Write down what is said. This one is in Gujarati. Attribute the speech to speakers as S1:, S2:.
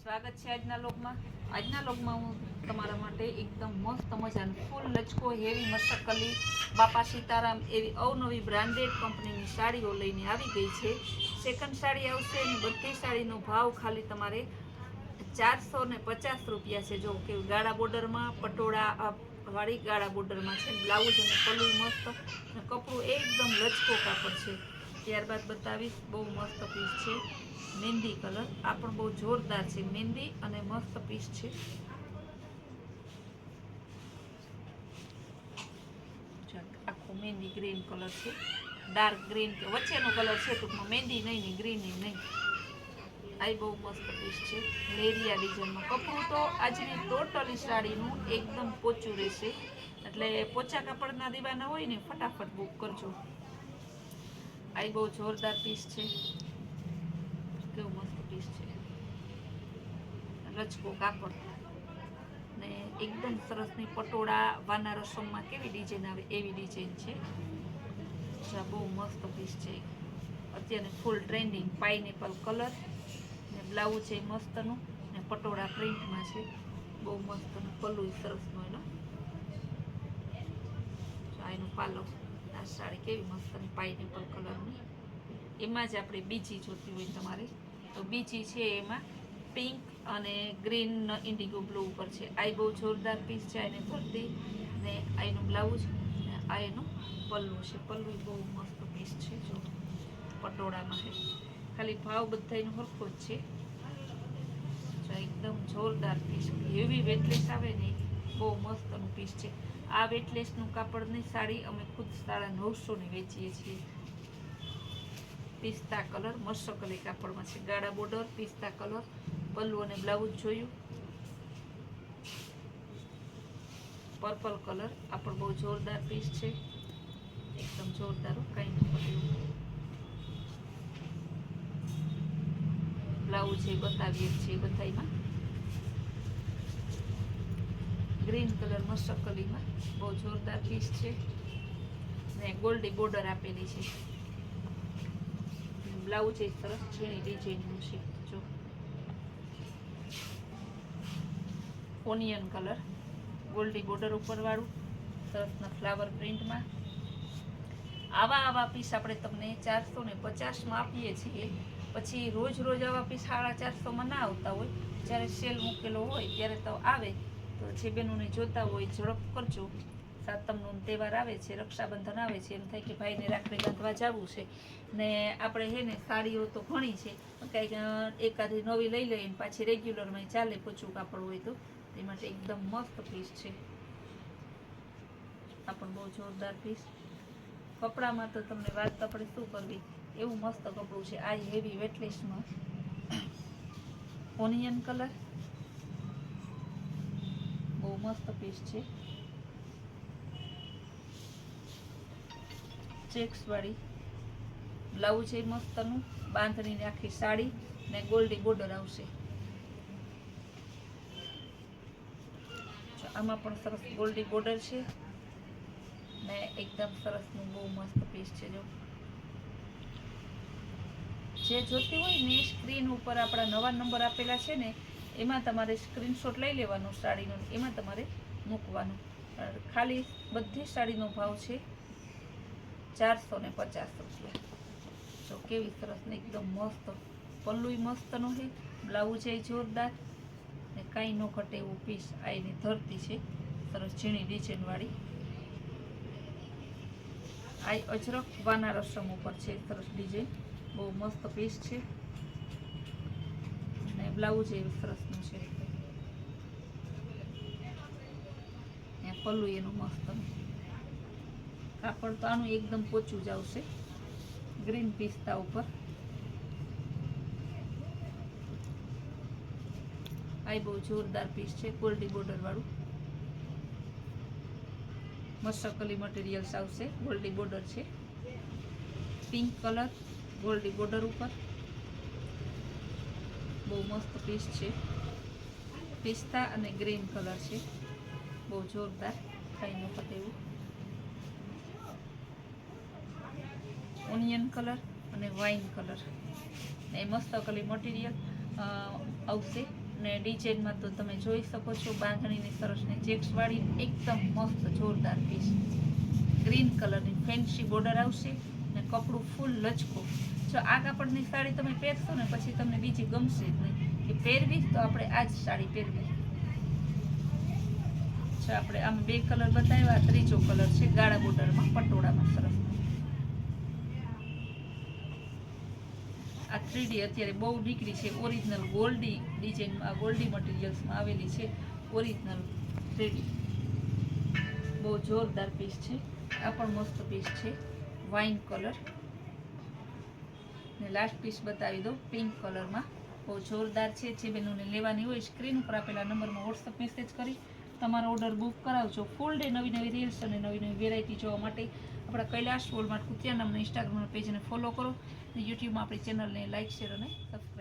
S1: સ્વાગત છે આજના લોગમાં. આજના લોગમાં હું તમારા માટે એકદમ મસ્ત મજાનું ફૂલ લચકો હેવી મસ્તકલી બાપા સીતારામ એવી અવનવી બ્રાન્ડેડ કંપનીની સાડીઓ લઈને આવી ગઈ છે. સેકન્ડ સાડી આવશે અને બધી સાડીનો ભાવ ખાલી તમારે 450 રૂપિયા છે. જો કે ગાળા બોર્ડરમાં પટોળા વાળી ગાળા બોર્ડરમાં છે. બ્લાઉઝ અને પલ્લું મસ્ત અને કપડું એકદમ લચકો કાપડ છે. ત્યારબાદ બતાવીશ બહુ મસ્ત પીસ છે મહેંદી કલર. આ પણ બહુ જોરદાર છે, મહેંદી અને મસ્ત પીસ છે. આખો મહેંદી ગ્રીન કલર છે, ડાર્ક ગ્રીન કે વચ્ચેનો કલર છે. ટૂંકમાં મહેંદી નહીં ને ગ્રીન નહીં. આ બહુ મસ્ત પીસ છે લેરિયા ડિઝાઇનમાં. કપડું તો આજની ટોટલી સાડીનું એકદમ પોચું રહેશે, એટલે પોચા કાપડના દીવાના હોય ને ફટાફટ બુક કરજો. આ બહુ જોરદાર પીસ છે. કેવું મસ્ત પીસ છે, રચકો કાપડ ને એકદમ સરસની પટોળા વાના રસમમાં કેવી ડિઝાઇન આવે એવી ડિઝાઇન છે. બહુ મસ્ત પીસ છે. અત્યારે ફૂલ ટ્રેન્ડિંગ પાઇનેપલ કલર ને બ્લાઉઝ છે મસ્તનું ને પટોળા પ્રિન્ટમાં છે. બહુ મસ્તનું પલ્લું સરસનું એનો. એનું પાલો આ સાડી કેવી મસ્તની પાઇનેપલ કલરની. એમાં જ આપણે બીજી જોતી હોય તમારે તો બીજી છે એમાં પિંક અને ગ્રીન ઇન્ડિગો બ્લુ ઉપર છે. આ બહુ જોરદાર પીસ છે. એને ભરતી ને આનું બ્લાઉઝ ને આ એનું પલ્લું છે. પલ્લું બહુ મસ્ત પીસ છે. જો પટોળામાં છે. ખાલી ભાવ બધાનો સરખો જ છે. એકદમ જોરદાર પીસ, હેવી વેટલેસ આવે ને બહુ મસ્તનું પીસ છે. આ વેટલેસનું કાપડની સાડી અમે ખુદ 950 વેચીએ છીએ. પિસ્તા કલર મસ્તકલી કાપડમાં છે. ગાળા બોર્ડર પિસ્તા કલર પલ્લું અને બ્લાઉઝ જોયું. પર્પલ કલર આ પણ બહુ જોરદાર પીસ છે. એકદમ જોરદાર, કઈ ન પડ્યું. બ્લાઉઝ છે બતાવીએ છીએ બધામાં. ગ્રીન કલર મસ્તકલીમાં બહુ જોરદાર પીસ છે ને ગોલ્ડી બોર્ડર આપેલી છે. બ્લાઉઝ એ સરસ ઝીણી ડિઝાઇનનું છે. જો ઓનિયન કલર ગોલ્ડી બોર્ડર ઉપર વાળું સરસના ફ્લાવર પ્રિન્ટમાં. આવા પીસ આપણે તમને 450માં આપીએ છીએ. પછી રોજ આવા પીસ 450માં ના આવતા હોય. જ્યારે સેલ મૂકેલો હોય ત્યારે તો આવે. તો જે બહેનોને જોતા હોય ઝડપ કરજો. સાતમનો તહેવાર આવે છે, રક્ષાબંધન આવે છે, એમ થાય કે ભાઈને રાખડી બાંધવા જવું છે ને આપણે હે ને સાડીઓ તો ઘણી છે, કંઈક એકાદી નવી લઈ લઈએ પાછી રેગ્યુલરમાં ચાલે પોચું કાપડ હોય તો. તે માટે એકદમ મસ્ત પીસ છે. આ પણ બહુ જોરદાર પીસ. કપડામાં તો તમને વાત આપણે શું કરવી, એવું મસ્ત કપડું છે. આ હેવી વેટલેસમાં ઓનિયન કલર બહુ મસ્ત પીસ છે. ચેક્સ વાળી બ્લાઉઝ છે મસ્તનું, બાંધણીની આખી સાડી ને ગોલ્ડી બોર્ડર આવશે. આમાં પણ સરસ ગોલ્ડી બોર્ડર છે ને એકદમ સરસનું બહુ મસ્ત પીસ છે. જો જે જોતી હોય ને સ્ક્રીન ઉપર આપણા નવા નંબર આપેલા છે ને એમાં તમારે સ્ક્રીનશોટ લઈ લેવાનો સાડીનો, એમાં તમારે મૂકવાનું. ખાલી બધી સાડીનો ભાવ છે 450 રૂપિયા. જો કેવી સરસ ને એકદમ મસ્ત પલ્લું મસ્તનું છે, બ્લાઉઝ એ જોરદાર ને કાંઈ ન ઘટે એવું પીસ. આ એની ધરતી છે સરસ ઝીણી ડિઝાઇન વાળી. આ અજરક વાના રસમ ઉપર છે સરસ ડિઝાઇન. બહુ મસ્ત પીસ છે ને બ્લાઉઝ એ સરસનું છે ને પલ્લું એનું મસ્તનું. કાપડ તો આનું એકદમ પોચું જ આવશે. ગ્રીન પિસ્તા ઉપર આ બહુ જોરદાર પીસ છે. ગોલ્ડી બોર્ડર વાળું મસ્તકલી મટીરિયલ્સ આવશે. ગોલ્ડી બોર્ડર છે. પિંક કલર ગોલ્ડી બોર્ડર ઉપર બહુ મસ્ત પીસ છે. પિસ્તા અને ગ્રીન કલર છે. બહુ જોરદાર, કઈ ન પતે એવું. ઓનિયન કલર અને વાઇન કલર ને મસ્તકલી મટીરિયલ આવશે. ને ડિઝાઇનમાં તો તમે જોઈ શકો છો, બાંધણીની સરસ ને ચેક્સ વાળી એકદમ મસ્ત જોરદાર પીસ. ગ્રીન કલરની ફેન્સી બોર્ડર આવશે ને કપડું ફૂલ લચકો. જો આ કાપડની સાડી તમે પહેરશો ને પછી તમને બીજી ગમશે જ નહીં કે પહેરવી તો આપણે આ જ સાડી પહેરવી. જો આપણે આમ 2 કલર બતાવ્યા, ત્રીજો કલર છે ગાળા બોર્ડરમાં પટોળામાં સરસ. આ 3D અત્યારે બહુ નીકળી છે, ઓરિજિનલ ગોલ્ડી ડિઝાઇનમાં, ગોલ્ડી મટીરિયલ્સમાં આવેલી છે, ઓરિજિનલ 3D. બહુ જોરદાર પીસ છે. આ પણ મસ્ત પીસ છે, વાઇન કલર. ને લાસ્ટ પીસ બતાવી દો પિંક કલરમાં, બહુ જોરદાર છે. જે બહેનોને લેવાની હોય સ્ક્રીન ઉપર આપેલા નંબરમાં વોટ્સઅપ મેસેજ કરી તમારો ઓર્ડર બુક કરાવજો. ફૂલ ડે નવી નવી રીલ્સ અને નવી નવી વેરાયટી જોવા માટે આપણા કૈલાશ વોલમાર્ટ કુતિયા નામના ઇન્સ્ટાગ્રામના પેજને ફોલો કરો. યુટ્યુબમાં આપણી ચેનલને લાઇક, શેર અને સબસ્ક્રાઈબ